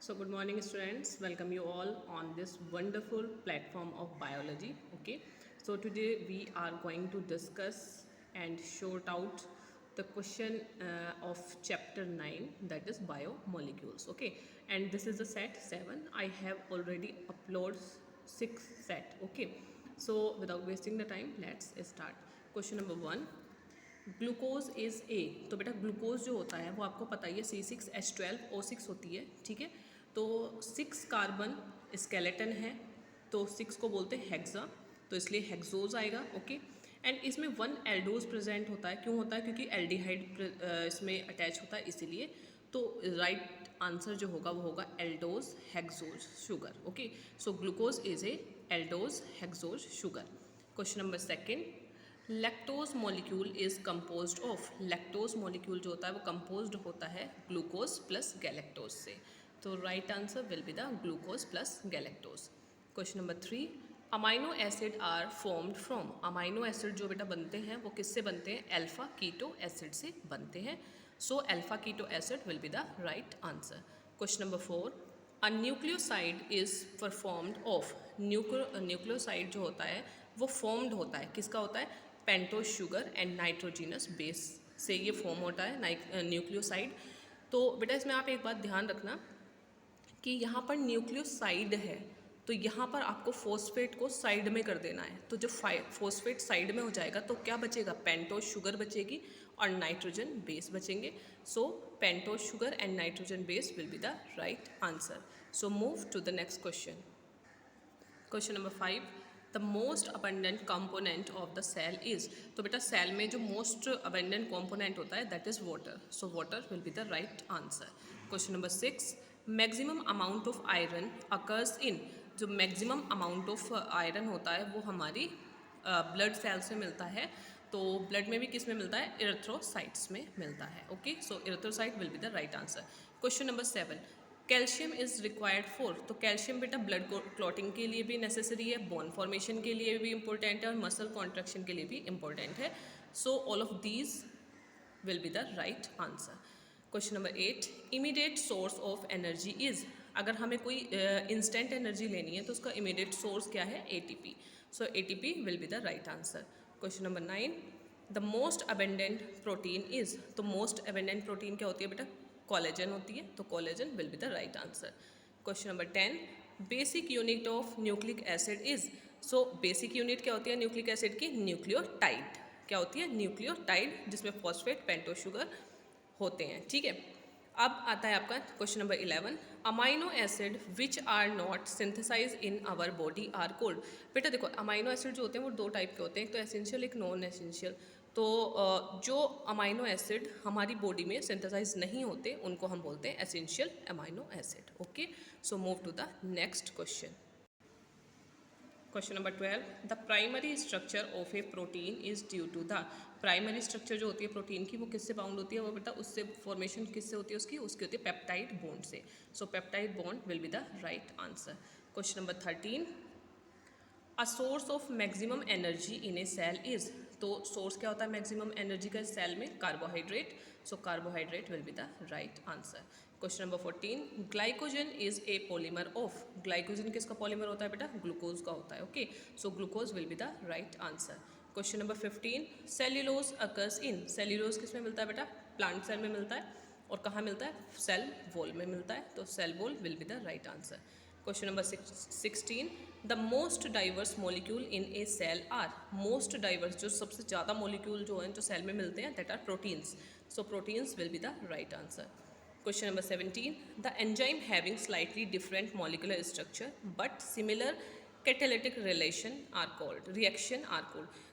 So good morning students, welcome you all on this wonderful platform of biology. Okay, so today we are going to discuss and sort out the question of chapter 9, that is biomolecules. Okay, and this is the set 7. I have already uploaded 6 set. Okay, so without wasting the time, let's start. Question number 1, glucose is a. तो बेटा glucose जो होता है वो आपको पता ही है C6H12O6 होती है, ठीक है। तो 6 कार्बन स्केलेटन है, तो 6 को बोलते हैं हेक्सा, तो इसलिए हेक्सोज आएगा। ओके, एंड इसमें 1 एल्डोज प्रेजेंट होता है। क्यों होता है? क्योंकि एल्डिहाइड इसमें अटैच होता है, इसीलिए। तो राइट आंसर जो होगा वो होगा aldose hexose sugar. Okay, so glucose is a aldose hexose sugar. Question number 2, lactose molecule is composed of. Lactose molecule जो होता है वो कंपोज्ड होता है ग्लूकोज प्लस गैलेक्टोज से, तो right answer will be the glucose plus galactose. Question number 3, amino acid are formed from. Amino acid जो बेटा बनते हैं वो किससे बनते हैं? अल्फा कीटो एसिड से बनते हैं, so alpha keto acid will be the right answer. Question number 4, a nucleoside is performed of. Nucleoside जो होता है वो फॉर्म्ड होता है, किसका होता है? Pentose sugar and nitrogenous base से ये फॉर्म होता है न्यूक्लियोसाइड। तो बेटा इसमें आप एक बात ध्यान रखना कि यहाँ पर न्यूक्लियोसाइड है, तो यहाँ पर आपको फॉस्फेट को साइड में कर देना है। तो जब फॉस्फेट साइड में हो जाएगा तो क्या बचेगा? पेंटोज शुगर बचेगी और नाइट्रोजन बेस बचेंगे। So pentose sugar and nitrogen base will be the right answer. So move to the next question. Question number 5, the most abundant component of the cell is. तो बेटा cell में जो most abundant component होता है that is water, so water will be the right answer. Question number 6, maximum amount of iron occurs in. जो maximum amount of iron होता है वो हमारी ब्लड सेल से मिलता है, तो ब्लड में भी किस में मिलता है? इरेथ्रोसाइट्स में मिलता है। Okay, so erythrocyte will be the right answer. Question number 7, calcium is required for. तो कैल्शियम बेटा ब्लड क्लॉटिंग के लिए भी नेसेसरी है, बोन फॉर्मेशन के लिए भी इंपॉर्टेंट है और मसल कॉन्ट्रैक्शन के लिए भी इंपॉर्टेंट है। So all of these will be the right answer. Question number 8, immediate source of energy is. अगर हमें कोई इंस्टेंट एनर्जी लेनी है तो उसका इमीडिएट सोर्स क्या है? ATP, so ATP will be the right answer. Question number 9, the most abundant protein is. तो मोस्ट अबेंडेंट प्रोटीन क्या होती है बेटा? कोलेजन होती है, तो collagen will be the right answer. Question number 10, basic unit of nucleic acid is. So basic unit क्या होती है न्यूक्लिक एसिड की? न्यूक्लियोटाइड। क्या होती है? न्यूक्लियोटाइड, जिसमें फॉस्फेट पेंटोज शुगर होते हैं, ठीक है। अब आता है आपका question number 11, amino acid which are not synthesize in our body are called. बेटा देखो अमाइनो एसिड जो होते हैं वो 2 टाइप के होते हैं, एक तो एसेंशियल एक नॉन एसेंशियल। तो जो अमाइनो एसिड हमारी बॉडी में सिंथेसाइज नहीं होते उनको हम बोलते हैं essential amino acid. Okay, so move to the next question. Question number 12, the primary structure of a protein is due to the. Primary structure जो होती है प्रोटीन की वो किससे बाउंड होती है? वो बेटा उससे फॉर्मेशन किससे होती है उसकी होती है पेप्टाइड बॉन्ड से, so peptide bond will be the right answer. Question number 13, a source of maximum energy in a cell is. तो सोर्स क्या होता है मैक्सिमम एनर्जी का सेल में? Carbohydrate, so carbohydrate will be the right answer. Question number 14, glycogen is a polymer of. Glycogen किसका polymer होता है बेटा? ग्लूकोज का होता है। Okay, so glucose will be the right answer. Question number 15, cellulose occurs in. Cellulose किस में मिलता है बेटा? प्लांट सेल में मिलता है, और कहाँ मिलता है? सेल वॉल में मिलता है, तो cell wall will be the right answer. Question number 16, the most diverse molecule in a cell are. Most diverse जो सबसे ज़्यादा मॉलिक्यूल जो हैं जो सेल में मिलते हैं that are proteins, so proteins will be the right answer. Question number 17, the enzyme having slightly different molecular structure but similar catalytic reaction are called.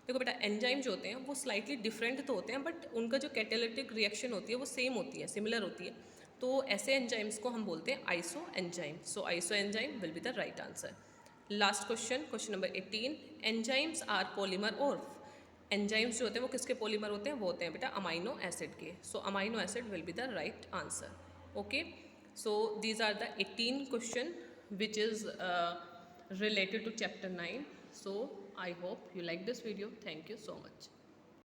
देखो बेटा एंजाइम जो होते हैं वो स्लाइटली डिफरेंट तो होते हैं बट उनका जो कैटालिटिक रिएक्शन होती है वो सेम होती है, सिमिलर होती है, तो ऐसे एंजाइम्स को हम बोलते हैं iso enzyme, so iso enzyme will be the right answer. Last question, question number 18, enzymes are polymer और। एंजाइम्स जो होते हैं वो किसके पॉलीमर होते हैं? वो होते हैं बेटा अमाइनो एसिड के, so amino acid will be the right answer. Okay, so these are the 18 question which is related to chapter 9. So I hope you like this video. Thank you so much.